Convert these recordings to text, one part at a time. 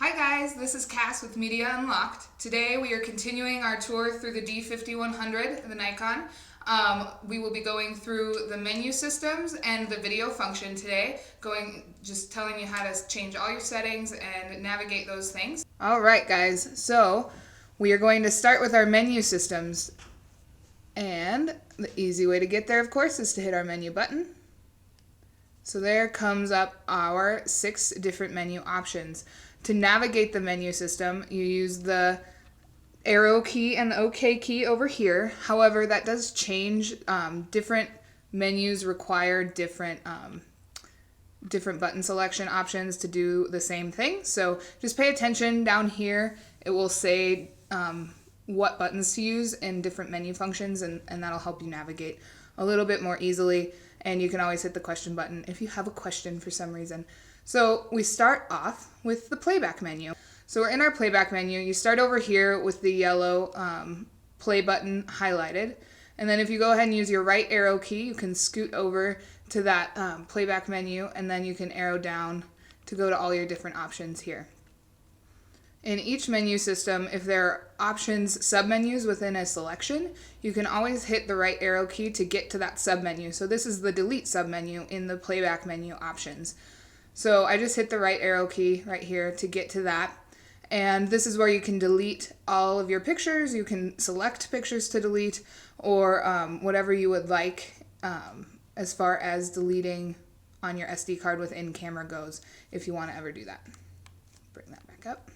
Hi guys, this is Cass with Media Unlocked. Today we are continuing our tour through the D5100, the Nikon. We will be going through the menu systems and the video function today, just telling you how to change all your settings and navigate those things. Alright guys, so we are going to start with our menu systems. And the easy way to get there, of course, is to hit our menu button. So there comes up our 6 different menu options. To navigate the menu system, you use the arrow key and the OK key over here. However, that does change. Different menus require different button selection options to do the same thing. So just pay attention down here. It will say what buttons to use in different menu functions, and that'll help you navigate a little bit more easily. And you can always hit the question button if you have a question for some reason. So we start off with the playback menu. So we're in our playback menu. You start over here with the yellow play button highlighted. And then if you go ahead and use your right arrow key, you can scoot over to that playback menu, and then you can arrow down to go to all your different options here. In each menu system, if there are options, submenus within a selection, you can always hit the right arrow key to get to that submenu. So this is the delete submenu in the playback menu options. So I just hit the right arrow key right here to get to that. And this is where you can delete all of your pictures. You can select pictures to delete, or whatever you would like as far as deleting on your SD card with in-camera goes, if you want to ever do that. Bring that back up.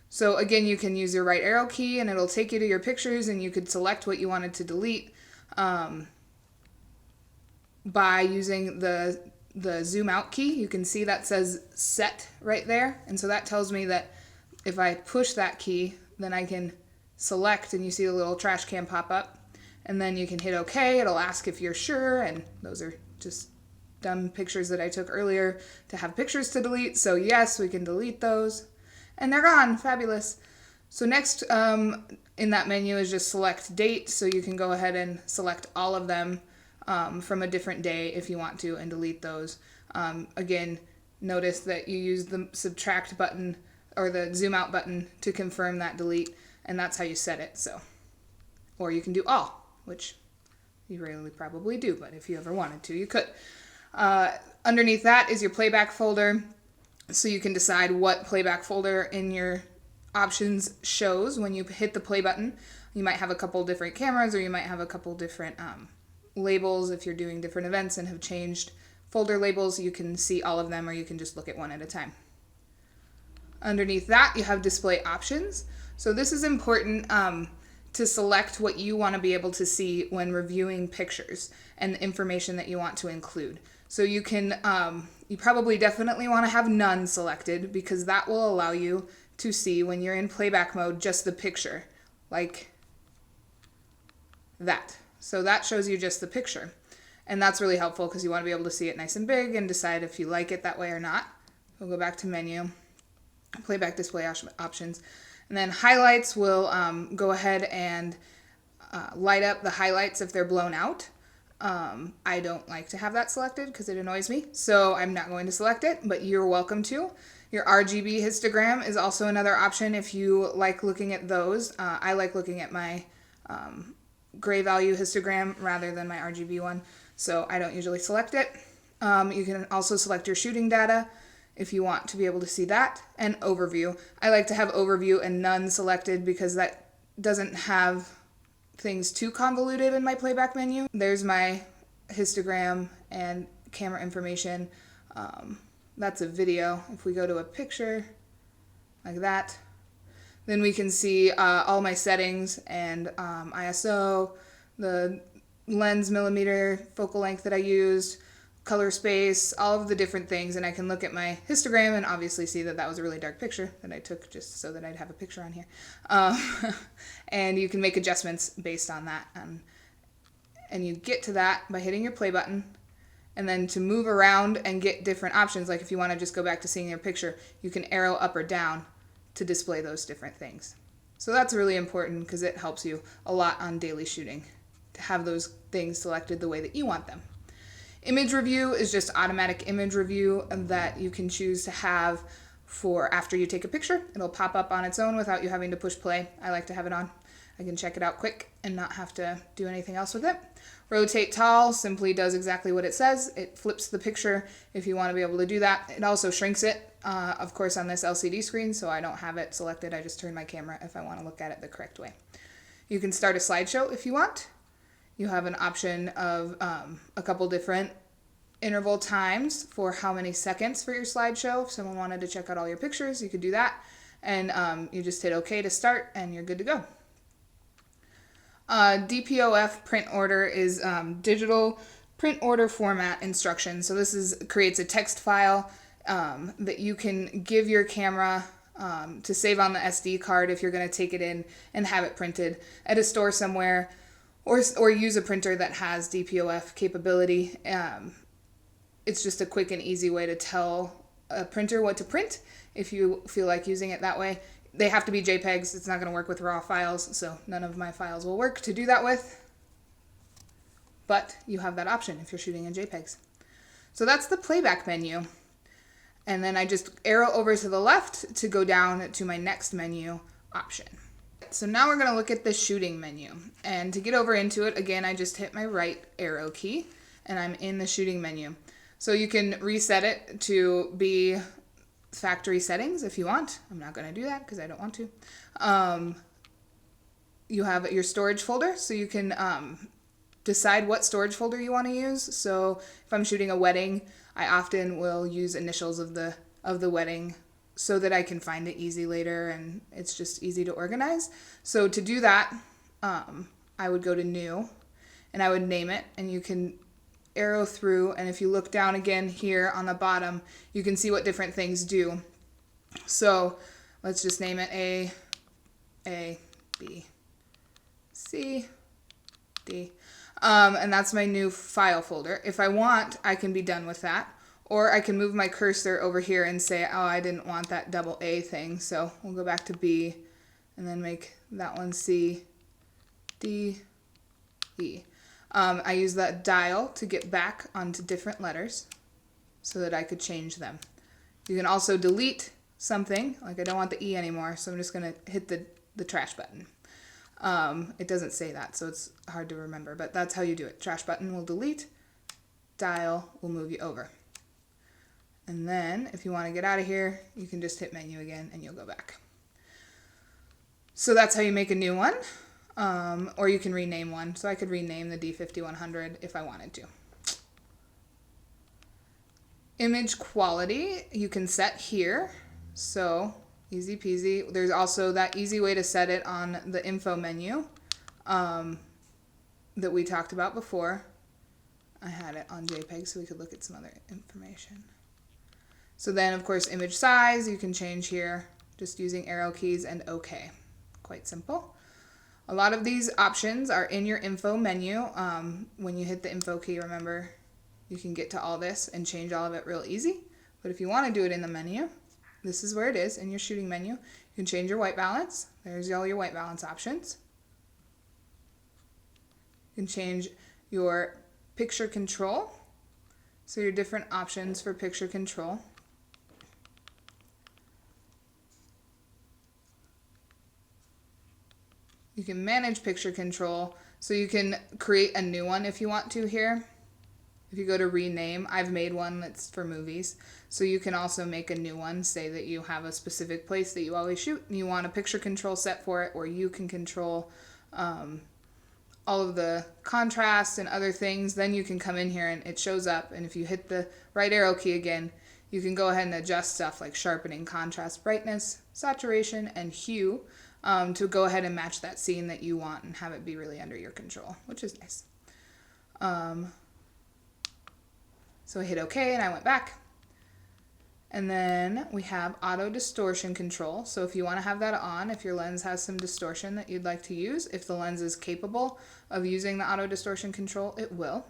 So again, you can use your right arrow key and it'll take you to your pictures, and you could select what you wanted to delete by using the zoom out key. You can see that says set right there, and so that tells me that if I push that key, then I can select, and you see the little trash can pop up, and then you can hit OK. It'll ask if you're sure, and those are just dumb pictures that I took earlier to have pictures to delete. So yes, we can delete those, and they're gone. Fabulous. So next in that menu is just select date, so you can go ahead and select all of them from a different day if you want to, and delete those. Again, notice that you use the subtract button or the zoom out button to confirm that delete, and that's how you set it. So, or you can do all, which you rarely probably do, but if you ever wanted to, you could. Underneath that is your playback folder, so you can decide what playback folder in your options shows when you hit the play button. You might have a couple different cameras, or you might have a couple different labels. If you're doing different events and have changed folder labels, you can see all of them, or you can just look at one at a time. Underneath that, you have display options. So this is important to select what you want to be able to see when reviewing pictures and the information that you want to include. So you can, you probably definitely want to have none selected, because that will allow you to see when you're in playback mode just the picture, like that. So that shows you just the picture, and that's really helpful because you want to be able to see it nice and big and decide if you like it that way or not. We'll go back to menu, playback display options, and then highlights will go ahead and light up the highlights if they're blown out. I don't like to have that selected because it annoys me, so I'm not going to select it, but you're welcome to. Your RGB histogram is also another option if you like looking at those. I like looking at my gray value histogram rather than my RGB one, so I don't usually select it. You can also select your shooting data if you want to be able to see that, and overview. I like to have overview and none selected because that doesn't have things too convoluted in my playback menu. There's my histogram and camera information. That's a video. If we go to a picture like that, then we can see all my settings and ISO, the lens millimeter, focal length that I used, color space, all of the different things, and I can look at my histogram and obviously see that that was a really dark picture that I took just so that I'd have a picture on here. And you can make adjustments based on that. And you get to that by hitting your play button, and then to move around and get different options, like if you want to just go back to seeing your picture, you can arrow up or down to display those different things. So that's really important because it helps you a lot on daily shooting to have those things selected the way that you want them. Image review is just automatic image review that you can choose to have for after you take a picture. It'll pop up on its own without you having to push play. I like to have it on. I can check it out quick and not have to do anything else with it. Rotate tall simply does exactly what it says. It flips the picture if you want to be able to do that. It also shrinks it, of course, on this LCD screen, so I don't have it selected. I just turn my camera if I want to look at it the correct way. You can start a slideshow if you want. You have an option of a couple different interval times for how many seconds for your slideshow. If someone wanted to check out all your pictures, you could do that. And you just hit OK to start, and you're good to go. DPOF print order is digital print order format instructions. So this creates a text file that you can give your camera to save on the SD card if you're going to take it in and have it printed at a store somewhere, or use a printer that has DPOF capability. It's just a quick and easy way to tell a printer what to print if you feel like using it that way. They have to be JPEGs. It's not going to work with RAW files, so none of my files will work to do that with. But you have that option if you're shooting in JPEGs. So that's the playback menu. And then I just arrow over to the left to go down to my next menu option. So now we're going to look at the shooting menu. And to get over into it, again, I just hit my right arrow key, and I'm in the shooting menu. So you can reset it to be factory settings if you want. I'm not going to do that because I don't want to. You have your storage folder, so you can decide what storage folder you want to use. So if I'm shooting a wedding, I often will use initials of the wedding so that I can find it easy later, and it's just easy to organize. So to do that, I would go to New, and I would name it, and you can arrow through, and if you look down again here on the bottom, you can see what different things do. So let's just name it A, B, C, D. And that's my new file folder. If I want, I can be done with that. Or I can move my cursor over here and say, oh, I didn't want that double A thing. So we'll go back to B and then make that one C, D, E. I use that dial to get back onto different letters so that I could change them. You can also delete something, like I don't want the E anymore, so I'm just going to hit the trash button. It doesn't say that, so it's hard to remember, but that's how you do it. Trash button will delete, dial will move you over. And then if you want to get out of here, you can just hit menu again and you'll go back. So that's how you make a new one. Or you can rename one. So I could rename the D5100 if I wanted to. Image quality you can set here. So easy peasy. There's also that easy way to set it on the info menu that we talked about before. I had it on JPEG so we could look at some other information. So then of course image size you can change here just using arrow keys and OK. Quite simple. A lot of these options are in your info menu. When you hit the info key, remember, you can get to all this and change all of it real easy. But if you want to do it in the menu, this is where it is in your shooting menu. You can change your white balance. There's all your white balance options. You can change your picture control. So your different options for picture control. You can manage picture control, so you can create a new one if you want to here. If you go to rename, I've made one that's for movies. So you can also make a new one, say that you have a specific place that you always shoot and you want a picture control set for it, or you can control all of the contrast and other things. Then you can come in here and it shows up, and if you hit the right arrow key again, you can go ahead and adjust stuff like sharpening, contrast, brightness, saturation, and hue. To go ahead and match that scene that you want and have it be really under your control, which is nice. So I hit OK and I went back. And then we have auto distortion control. So if you want to have that on, if your lens has some distortion that you'd like to use, if the lens is capable of using the auto distortion control, it will.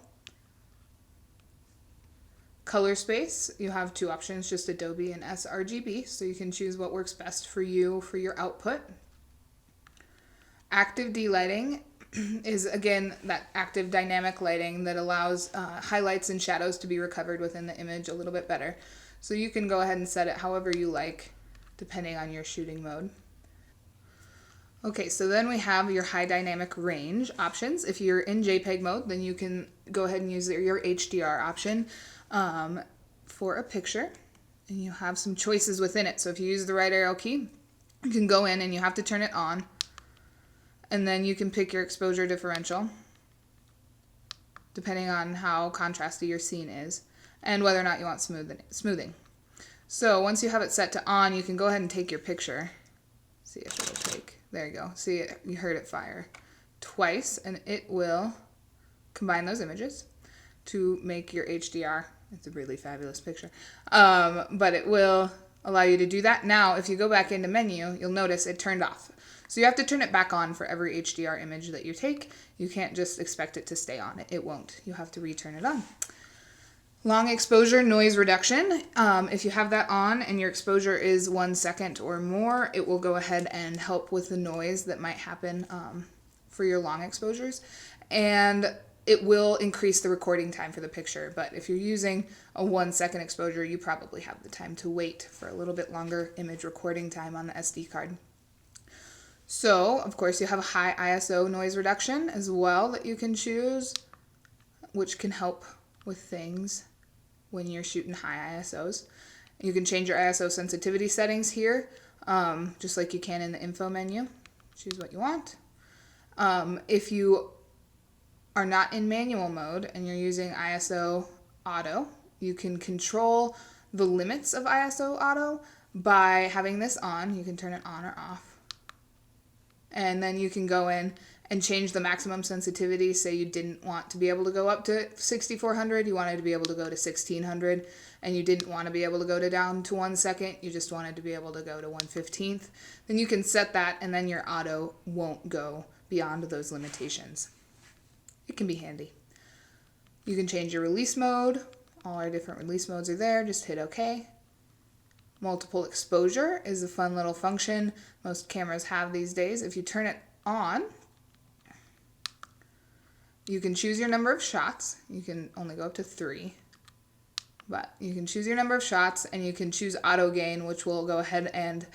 Color space, you have two options, just Adobe and sRGB, so you can choose what works best for you for your output. Active delighting is, again, that active dynamic lighting that allows highlights and shadows to be recovered within the image a little bit better. So you can go ahead and set it however you like, depending on your shooting mode. Okay, so then we have your high dynamic range options. If you're in JPEG mode, then you can go ahead and use your HDR option for a picture. And you have some choices within it. So if you use the right arrow key, you can go in and you have to turn it on. And then you can pick your exposure differential, depending on how contrasty your scene is, and whether or not you want smoothing. So once you have it set to on, you can go ahead and take your picture. See if it'll take. There you go. See, you heard it fire twice, and it will combine those images to make your HDR. It's a really fabulous picture. But it will allow you to do that. Now, if you go back into menu, you'll notice it turned off. So you have to turn it back on for every HDR image that you take. You can't just expect it to stay on. It won't. You have to return it on. Long exposure noise reduction. If you have that on and your exposure is 1 second or more, it will go ahead and help with the noise that might happen for your long exposures. And it will increase the recording time for the picture. But if you're using a 1 second exposure, you probably have the time to wait for a little bit longer image recording time on the SD card. So, of course, you have a high ISO noise reduction as well that you can choose, which can help with things when you're shooting high ISOs. You can change your ISO sensitivity settings here, just like you can in the info menu. Choose what you want. If you are not in manual mode and you're using ISO auto, you can control the limits of ISO auto by having this on. You can turn it on or off. And then you can go in and change the maximum sensitivity. Say you didn't want to be able to go up to 6400, you wanted to be able to go to 1600, and you didn't want to be able to go down to 1 second, you just wanted to be able to go to 1/15th. Then you can set that, and then your auto won't go beyond those limitations. It can be handy. You can change your release mode. All our different release modes are there. Just hit OK. Multiple exposure is a fun little function most cameras have these days. If you turn it on, you can choose your number of shots. You can only go up to 3, but you can choose your number of shots, and you can choose auto gain, which will go ahead and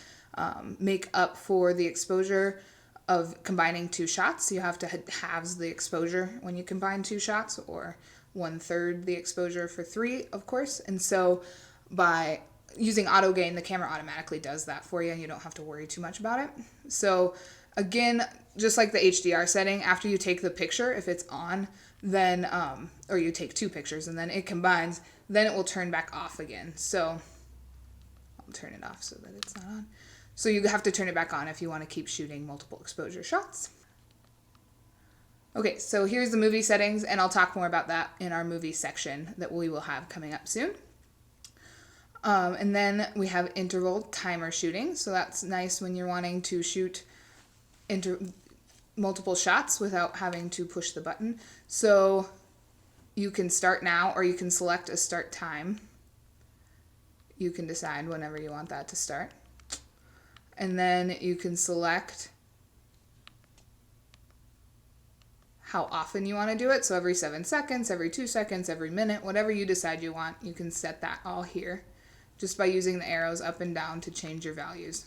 make up for the exposure of combining 2 shots. You have to halves the exposure when you combine 2 shots, or 1/3 the exposure for 3, of course. And so by using auto gain, the camera automatically does that for you, and you don't have to worry too much about it. So again, just like the HDR setting, after you take the picture, if it's on, then or you take 2 pictures and then it combines, then it will turn back off again. So I'll turn it off so that it's not on. So you have to turn it back on if you want to keep shooting multiple exposure shots. Okay, so here's the movie settings, and I'll talk more about that in our movie section that we will have coming up soon. And then we have interval timer shooting. So that's nice when you're wanting to shoot multiple shots without having to push the button. So you can start now, or you can select a start time. You can decide whenever you want that to start. And then you can select how often you want to do it. So every 7 seconds, every 2 seconds, every minute, whatever you decide you want, you can set that all here, just by using the arrows up and down to change your values.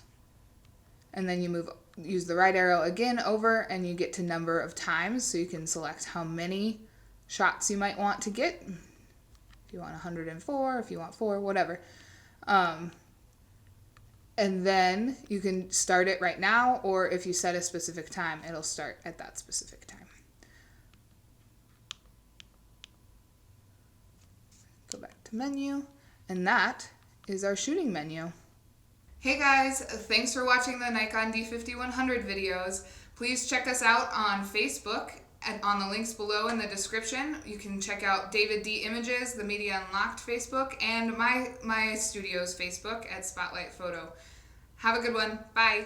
And then you use the right arrow again over, and you get to number of times, so you can select how many shots you might want to get. If you want 104, if you want 4, whatever. And then you can start it right now, or if you set a specific time, it'll start at that specific time. Go back to menu, and that is our shooting menu. Hey guys, thanks for watching the Nikon D5100 videos. Please check us out on Facebook on the links below in the description. You can check out David D Images, the Media Unlocked Facebook, and my studio's Facebook at Spotlight Photo. Have a good one. Bye.